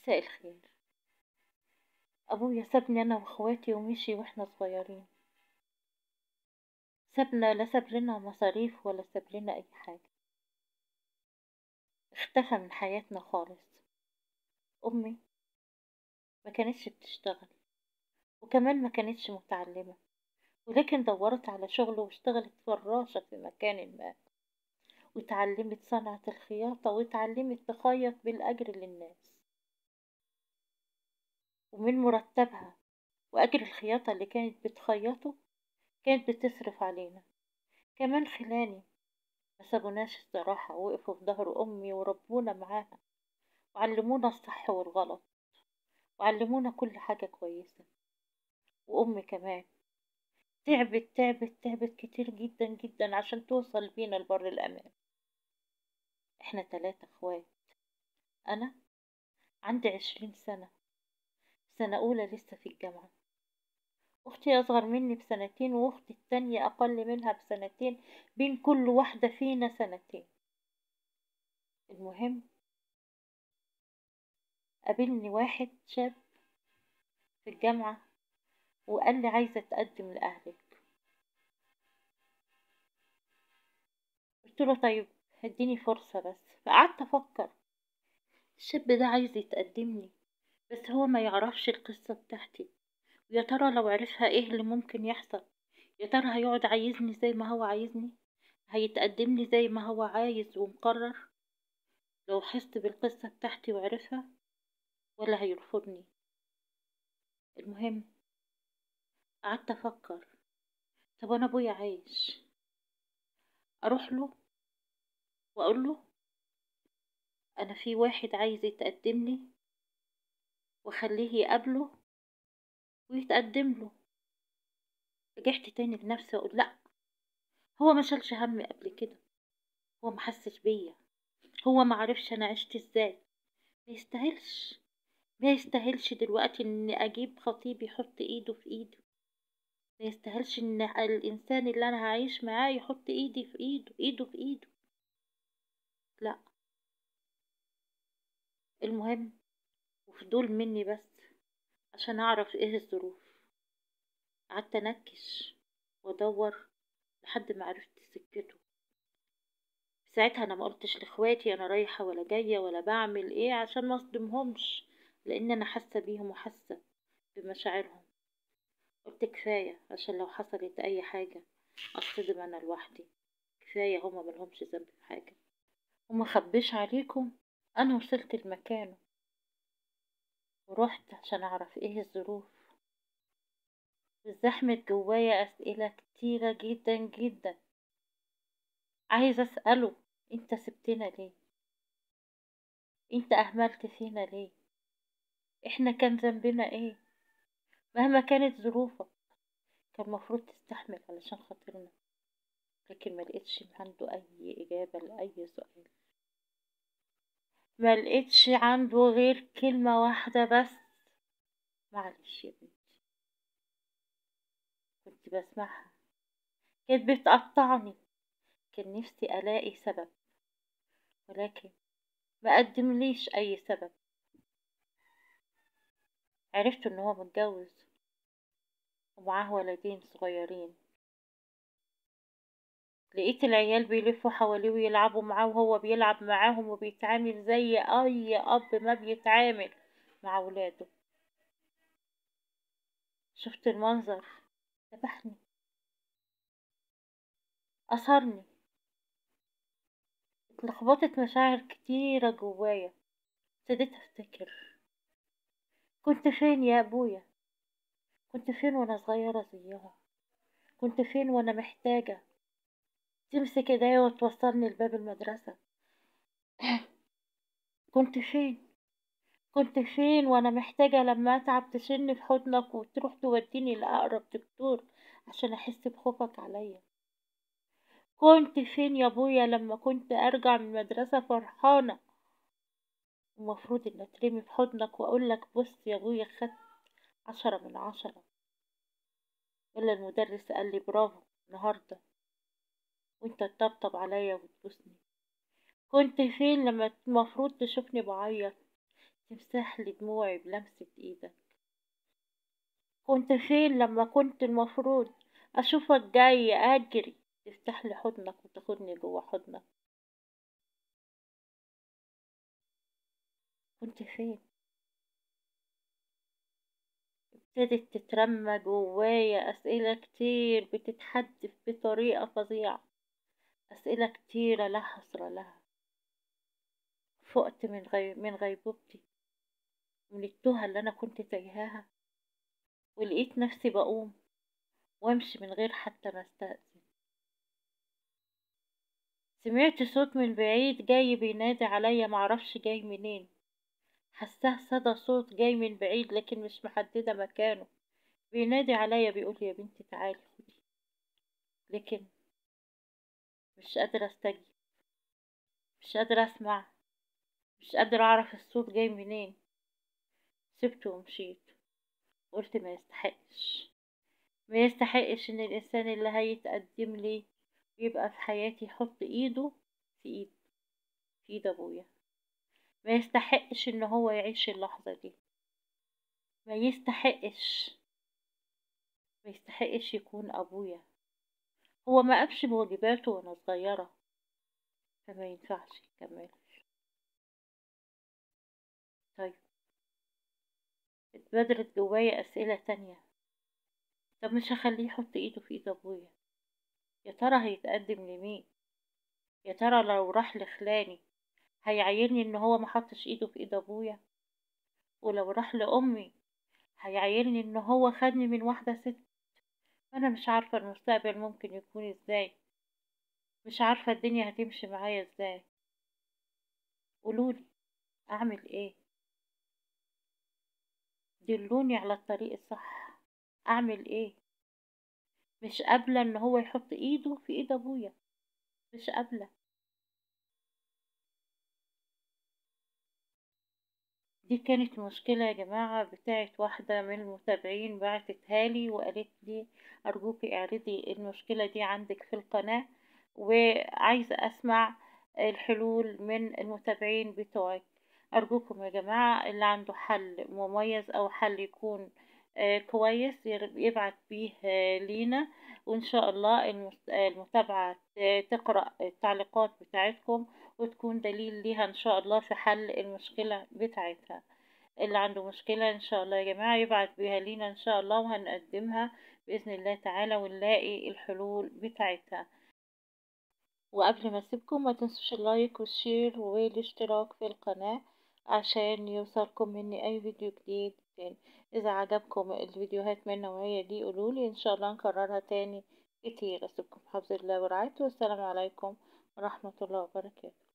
مساء الخير. أبويا سابني أنا وأخواتي ومشي وإحنا صغيرين. سابنا، لا ساب لنا مصاريف ولا ساب لنا أي حاجة. اختفى من حياتنا خالص. أمي ما كانتش بتشتغل وكمان ما كانتش متعلمة، ولكن دورت على شغل واشتغلت فراشة في مكان ما، واتعلمت صنعة الخياطة واتعلمت تخيط بالأجر للناس، ومن مرتبها وأجر الخياطة اللي كانت بتخيطه كانت بتصرف علينا. كمان خلاني ما سابوناش الصراحة، وقفوا في ظهر أمي وربونا معاها وعلمونا الصح والغلط وعلمونا كل حاجة كويسة. وأمي كمان تعبت تعبت تعبت كتير جدا جدا عشان توصل بينا لبر الأمان. احنا 3 اخوات. أنا عندي 20 سنة، سنة أولى لسه في الجامعة. أختي أصغر مني بسنتين وأختي التانية أقل منها بسنتين، بين كل واحدة فينا سنتين. المهم قابلني واحد شاب في الجامعة وقال لي عايزة أتقدم لأهلك. قلت له طيب اديني فرصة بس. فقعدت أفكر، الشاب ده عايز يتقدمني بس هو ما يعرفش القصة بتاعتي، ويا ترى لو عرفها ايه اللي ممكن يحصل؟ يا ترى هيقعد عايزني زي ما هو عايزني؟ هيتقدمني زي ما هو عايز ومقرر لو حست بالقصة بتاعتي وعرفها، ولا هيرفضني؟ المهم قعدت أفكر، طب أنا أبويا عايش، أروح له وأقول له أنا في واحد عايز يتقدم لي، وأخليه يقابله ويتقدم له؟ رجعت تاني لنفسي وأقول لأ، هو ما شالش همي قبل كده، هو ما حسش بيا، هو ما عرفش أنا عشت إزاي. ما يستاهلش، ما يستاهلش دلوقتي إن أجيب خطيب يحط إيده في إيده. ما يستاهلش إن الإنسان اللي أنا هعيش معاه يحط إيدي في إيده، إيده في إيده. لأ. المهم وفضول مني بس عشان أعرف إيه الظروف، قعدت أنكش وأدور لحد ما عرفت سكته. ساعتها أنا ما قلتش لإخواتي أنا رايحة ولا جاية ولا بعمل إيه عشان ما أصدمهمش، لأن أنا حاسة بيهم وحاسة بمشاعرهم. قلت كفاية عشان لو حصلت أي حاجة أصطدم أنا لوحدي، كفاية هما ملهمش ذنب في حاجة. وما خبيش عليكم، أنا وصلت المكان ورحت عشان أعرف إيه الظروف. والزحمة جوايا أسئلة كتيرة جدا جدا. عايزة أسأله، أنت سبتنا ليه؟ أنت أهملت فينا ليه؟ إحنا كان ذنبنا إيه؟ مهما كانت ظروفك كان مفروض تستحمل علشان خاطرنا. لكن ما لقيتش عنده أي إجابة لأي سؤال، ما لقيتش عنده غير كلمة واحدة بس: معلش يا بنتي. كنت بسمعها كانت بتقطعني، كان نفسي ألاقي سبب، ولكن ما قدمليش أي سبب. عرفت إن هو متجوز ومعاه ولدين صغيرين. لقيت العيال بيلفوا حواليه ويلعبوا معاه وهو بيلعب معاهم وبيتعامل زي أي أب ما بيتعامل مع ولاده. شفت المنظر ذبحني، أثرني، اتلخبطت مشاعر كتيرة جوايا. ابتديت أفتكر، كنت فين يا أبويا؟ كنت فين وأنا صغيرة زيهم؟ كنت فين وأنا محتاجة تمسك ايديا وتوصلني لباب المدرسة؟ كنت فين؟ كنت فين وأنا محتاجة لما أتعب تشيلني في حضنك وتروح توديني لأقرب دكتور عشان أحس بخوفك عليا؟ كنت فين يا أبويا لما كنت أرجع من المدرسة فرحانة ومفروض إن أترمي في حضنك وأقولك بص يا أبويا خدت 10 من 10، ولا المدرس قال لي برافو النهاردة وانت تطبطب عليا وتبوسني؟ كنت فين لما المفروض تشوفني بعيط تمسح لي دموعي بلمسة ايدك. كنت فين لما كنت المفروض اشوفك جاي اجري تفتح لي حضنك وتاخدني جوا حضنك؟ كنت فين؟ ابتدت تترمى جوايا اسئلة كتير بتتحدف بطريقة فظيعة، اسئلة كتيرة لا حصر لها. فقت من غيبوبتي، من التوهة اللي انا كنت تايهاها، ولقيت نفسي بقوم وامشي من غير حتى ما استأذن. سمعت صوت من بعيد جاي بينادي عليا، معرفش جاي منين. حساه صدى صوت جاي من بعيد لكن مش محددة مكانه. بينادي عليا بيقول يا بنتي تعالي خدي، لكن مش قادرة استجيب، مش قادرة اسمع، مش قادرة اعرف الصوت جاي منين. سبته ومشيت. قلت ما يستحقش، ما يستحقش ان الانسان اللي هيتقدم لي يبقى في حياتي يحط ايده في ايد في ايد ابويا. ما يستحقش ان هو يعيش اللحظة دي. ما يستحقش، ما يستحقش يكون ابويا. هو ما قامش بواجباته وانا صغيرة، فما ينفعش يكمل. طيب، اتبدرت جوايا اسئلة تانية. طب مش هخليه يحط ايده في ايد ابويا؟ يا ترى هيتقدم لمين؟ يا ترى لو راح لخلاني هيعايرني ان هو ما حطش ايده في ايد ابويا؟ ولو راح لامي هيعايرني ان هو خدني من واحدة ست؟ انا مش عارفة المستقبل ممكن يكون ازاي، مش عارفة الدنيا هتمشي معايا ازاي. قولولي اعمل ايه، دلوني على الطريق الصح. اعمل ايه؟ مش قابلة ان هو يحط ايده في ايد ابويا، مش قابلة. دي كانت مشكلة يا جماعة بتاعت واحدة من المتابعين، بعتتها لي وقالت لي أرجوك اعرضي المشكلة دي عندك في القناة، وعايزة أسمع الحلول من المتابعين بتوعك. أرجوكم يا جماعة اللي عنده حل مميز أو حل يكون كويس يبعت بيه لينا، وإن شاء الله المتابعة تقرأ التعليقات بتاعتكم وتكون دليل ليها إن شاء الله في حل المشكلة بتاعتها. اللي عنده مشكلة إن شاء الله يا جماعة يبعت بيها لينا إن شاء الله، وهنقدمها بإذن الله تعالى ونلاقي الحلول بتاعتها. وقبل ما أسيبكم ما تنسوش اللايك والشير والاشتراك في القناة عشان يوصلكم مني أي فيديو جديد تاني. إذا عجبكم الفيديوهات من النوعية دي قولولي إن شاء الله نكررها تاني كتير. أسيبكم بحفظ الله ورعايته، والسلام عليكم ورحمة الله وبركاته.